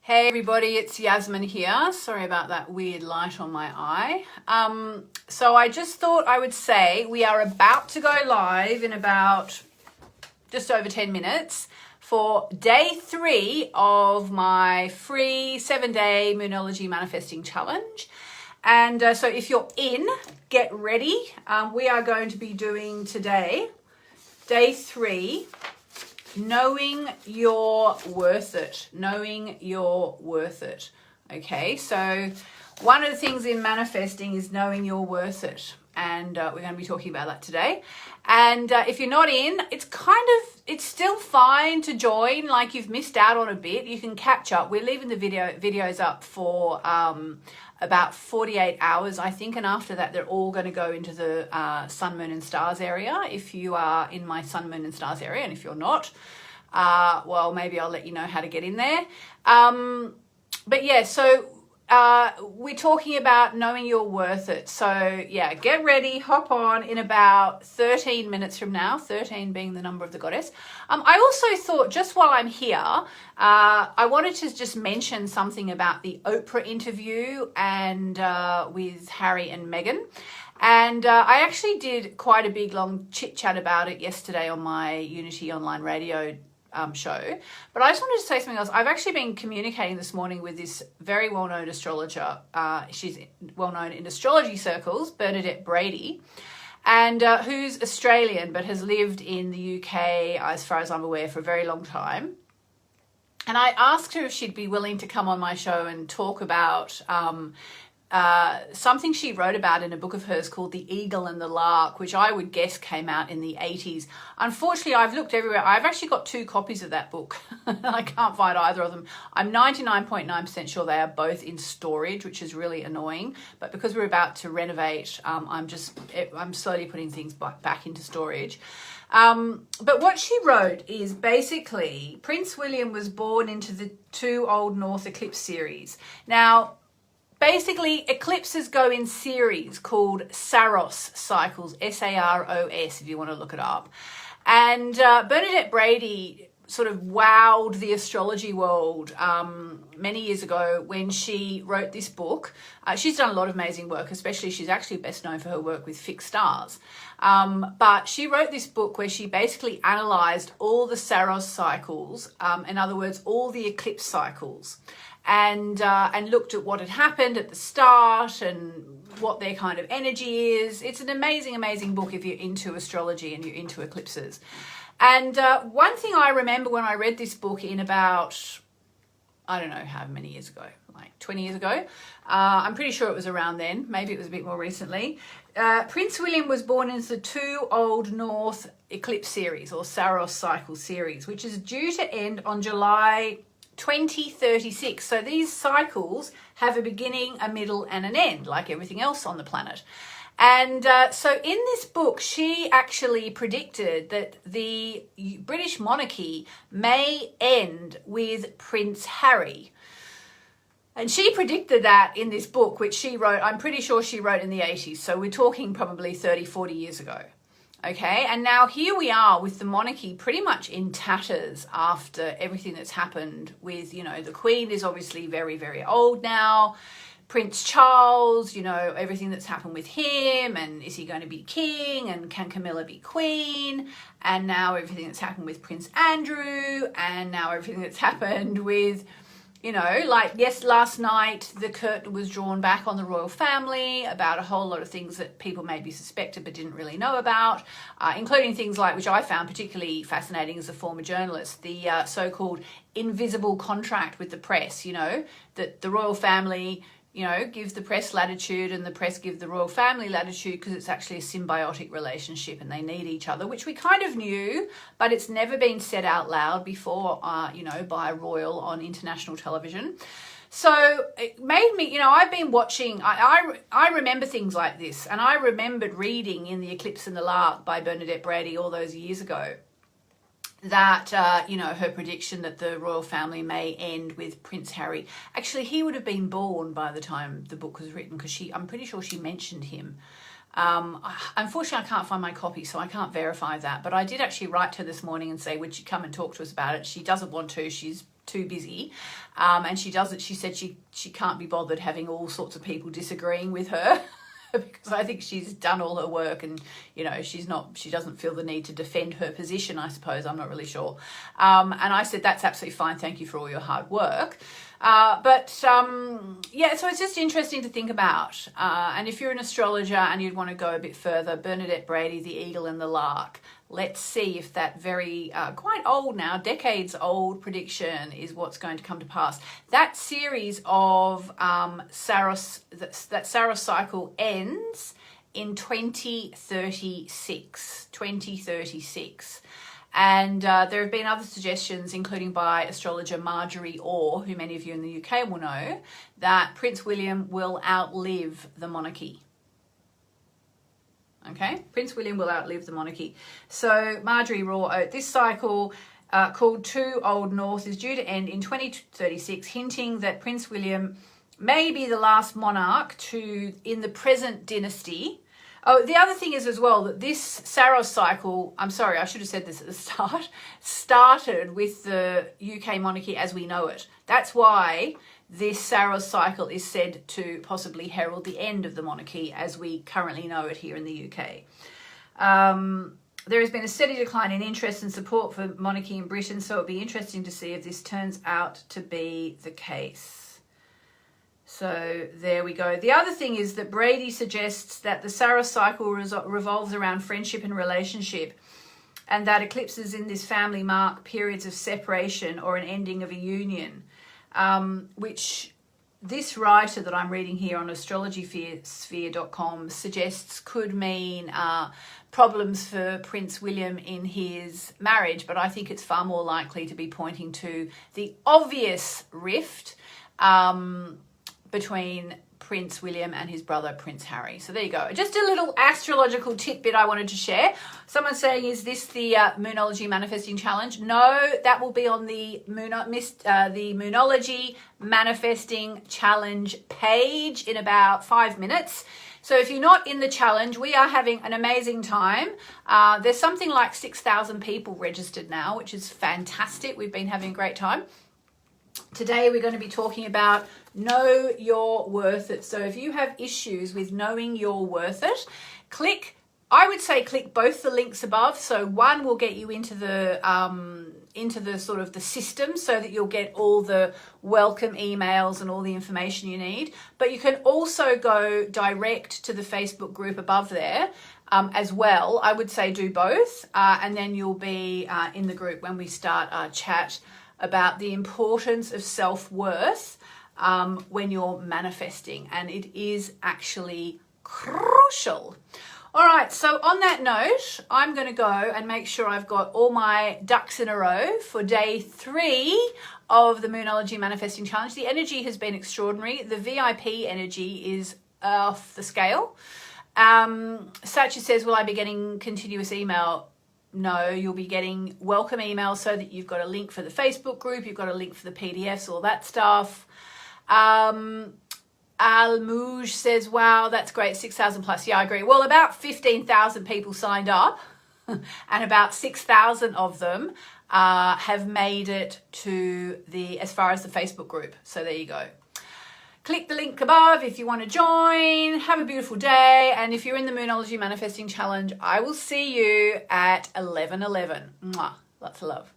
Hey everybody, it's Yasmin here. Sorry about that weird light on my eye. So I just thought I would say we are about to go live in about just over 10 minutes for day 3 of my free 7-day Moonology Manifesting Challenge. And so if you're in, get ready. We are going to be doing today, day 3, knowing you're worth it. Knowing you're worth it. Okay, so one of the things in manifesting is knowing you're worth it. And we're going to be talking about that today. And if you're not in, it's still fine to join. Like, you've missed out on a bit. You can catch up. We're leaving the videos up for about 48 hours, I think. And after that, they're all going to go into the Sun, Moon and Stars area. If you are in my Sun, Moon and Stars area, and if you're not, well, maybe I'll let you know how to get in there. But yeah, so we're talking about knowing you're worth it. So yeah, get ready, hop on in about 13 minutes from now, 13 being the number of the goddess. I also thought, just while I'm here, I wanted to just mention something about the Oprah interview and with Harry and Meghan. And I actually did quite a big long chit chat about it yesterday on my Unity Online Radio show. But I just wanted to say something else. I've actually been communicating this morning with this very well-known astrologer. She's well-known in astrology circles, Bernadette Brady, and who's Australian but has lived in the UK, as far as I'm aware, for a very long time. And I asked her if she'd be willing to come on my show and talk about something she wrote about in a book of hers called The Eagle and the Lark, which I would guess came out in the 80s. Unfortunately, I've looked everywhere. I've actually got 2 copies of that book. I can't find either of them. I'm 99.9% sure they are both in storage, which is really annoying. But because we're about to renovate, I'm slowly putting things back into storage. But what she wrote is basically Prince William was born into the 2 Old North eclipse series. Now, basically, eclipses go in series called Saros cycles, S-A-R-O-S, if you want to look it up. And Bernadette Brady sort of wowed the astrology world many years ago when she wrote this book. She's done a lot of amazing work, especially she's actually best known for her work with fixed stars. But she wrote this book where she basically analysed all the Saros cycles, in other words, all the eclipse cycles. And looked at what had happened at the start and what their kind of energy is. It's an amazing, amazing book if you're into astrology and you're into eclipses. And one thing I remember when I read this book in about, I don't know how many years ago, like 20 years ago. I'm pretty sure it was around then. Maybe it was a bit more recently. Prince William was born into the 2 Old North eclipse series, or Saros cycle series, which is due to end on July 2036. So these cycles have a beginning, a middle and an end, like everything else on the planet. And so in this book, she actually predicted that the British monarchy may end with Prince Harry. And she predicted that in this book, which she wrote, I'm pretty sure she wrote in the 80s. So we're talking probably 30, 40 years ago. Okay, and now here we are with the monarchy pretty much in tatters after everything that's happened with, you know, the Queen is obviously very, very old now. Prince Charles, you know, everything that's happened with him, and is he going to be king, and can Camilla be queen? And now everything that's happened with Prince Andrew, and now everything that's happened with, you know, like, yes, last night the curtain was drawn back on the royal family about a whole lot of things that people maybe suspected but didn't really know about, including things like, which I found particularly fascinating as a former journalist, the so-called invisible contract with the press, you know, that the royal family, you know, gives the press latitude and the press give the royal family latitude because it's actually a symbiotic relationship and they need each other, which we kind of knew, but it's never been said out loud before, you know, by a royal on international television. So it made me, you know, I've been watching, I remember things like this, and I remembered reading in The Eclipse and the Lark by Bernadette Brady all those years ago that, you know, her prediction that the royal family may end with Prince Harry. Actually, he would have been born by the time the book was written, because I'm pretty sure she mentioned him. Unfortunately, I can't find my copy, so I can't verify that. But I did actually write to her this morning and say, would you come and talk to us about it? She doesn't want to. She's too busy. And she said she can't be bothered having all sorts of people disagreeing with her. Because I think she's done all her work and, you know, she doesn't feel the need to defend her position, I suppose. I'm not really sure. And I said, that's absolutely fine. Thank you for all your hard work. Yeah, so it's just interesting to think about. And if you're an astrologer and you'd want to go a bit further, Bernadette Brady, The Eagle and the Lark. Let's see if that very, quite old now, decades old prediction is what's going to come to pass. That series of Saros cycle ends in 2036. And there have been other suggestions, including by astrologer Marjorie Orr, who many of you in the UK will know, that Prince William will outlive the monarchy. Okay, Prince William will outlive the monarchy. So Marjorie Orr, this cycle called Too Old North is due to end in 2036, hinting that Prince William may be the last monarch in the present dynasty. Oh, the other thing is as well that this Saros cycle, I'm sorry, I should have said this at the start, started with the UK monarchy as we know it. That's why this Saros cycle is said to possibly herald the end of the monarchy as we currently know it here in the UK. There has been a steady decline in interest and support for monarchy in Britain, so it'll be interesting to see if this turns out to be the case. So there we go. The other thing is that Brady suggests that the Saros cycle revolves around friendship and relationship, and that eclipses in this family mark periods of separation or an ending of a union, which this writer that I'm reading here on astrologysphere.com suggests could mean problems for Prince William in his marriage, but I think it's far more likely to be pointing to the obvious rift between Prince William and his brother Prince Harry. So there you go. Just a little astrological tidbit I wanted to share. Someone's saying, is this the Moonology Manifesting Challenge? No, that will be on the Moonology Manifesting Challenge page in about 5 minutes. So if you're not in the challenge, we are having an amazing time. There's something like 6,000 people registered now, which is fantastic. We've been having a great time. Today we're going to be talking about know your worth it. So if you have issues with knowing your worth it, I would say click both the links above. So one will get you into the sort of the system so that you'll get all the welcome emails and all the information you need. But you can also go direct to the Facebook group above there as well. I would say do both, and then you'll be in the group when we start our chat about the importance of self-worth when you're manifesting, and it is actually crucial. All right, so on that note, I'm going to go and make sure I've got all my ducks in a row for day 3 of the Moonology Manifesting Challenge. The energy has been extraordinary. The VIP energy is off the scale. Sachi says, will I be getting continuous email? No, you'll be getting welcome emails so that you've got a link for the Facebook group, you've got a link for the PDFs, all that stuff. Al-Mouj says, wow, that's great, 6,000 plus. Yeah, I agree. Well, about 15,000 people signed up and about 6,000 of them have made it to as far as the Facebook group. So there you go. Click the link above if you want to join. Have a beautiful day. And if you're in the Moonology Manifesting Challenge, I will see you at 11:11. Mwah. Lots of love.